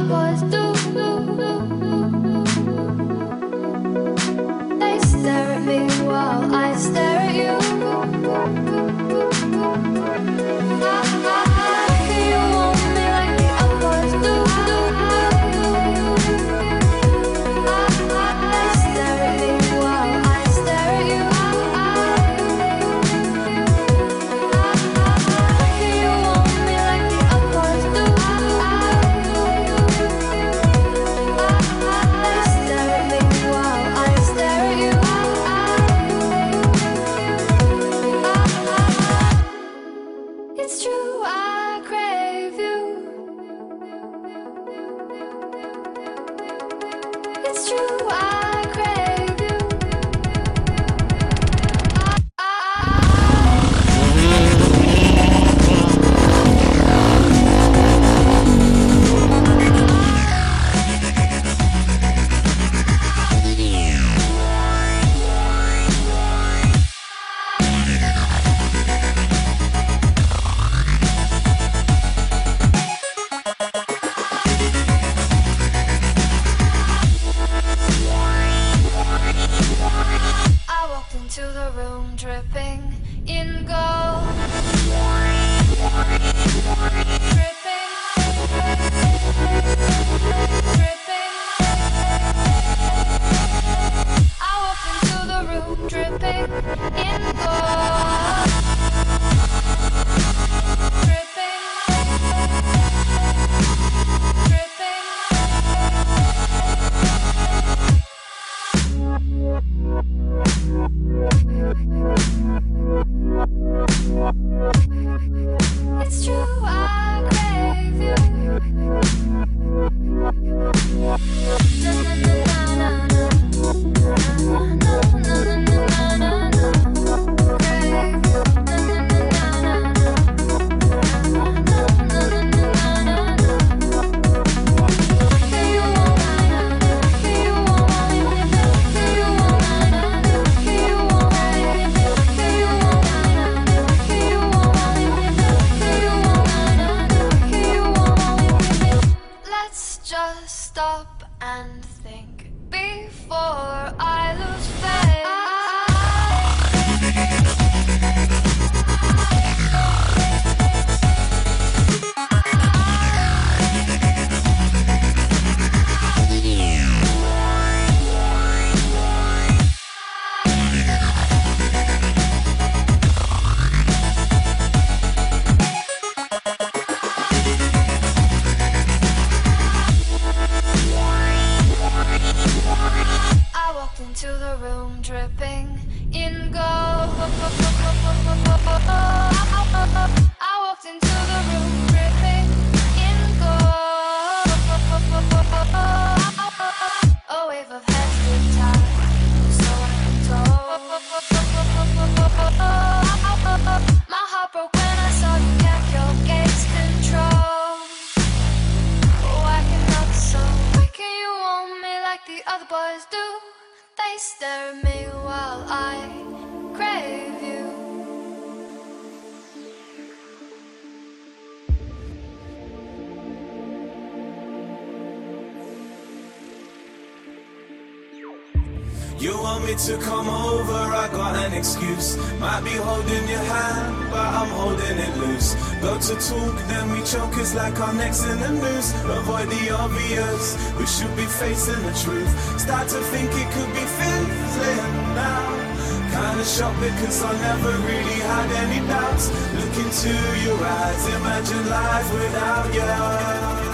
boys do. They stare at me while I stare at you. You want me like the other boys do. They stare at me while I stare at you. You want me like the other boys do. They stare at me while I stare at you. It's true, I crave you. It's true, I crave you. I walked into the room dripping in gold. Dripping, dripping. I walked into the room dripping in gold. Dripping, dripping. It's true, I crave you. Let's just stop and think before I lose faith. I walked into the room dripping in gold. I walked into the room dripping in gold. A wave of heads did tide, so I can told. My heart broke when I saw you kept your gaze control. Why cannot so? Why can you want me like the other boys do? They stare at me while I crave you. You want me to come over, I got an excuse. Might be holding your hand, but I'm holding it loose. Go to talk, then we choke, it's like our necks in the noose. Avoid the obvious, we should be facing the truth. Start to think it could be fizzling now. Kinda shocked because I never really had any doubts. Look into your eyes, imagine life without you.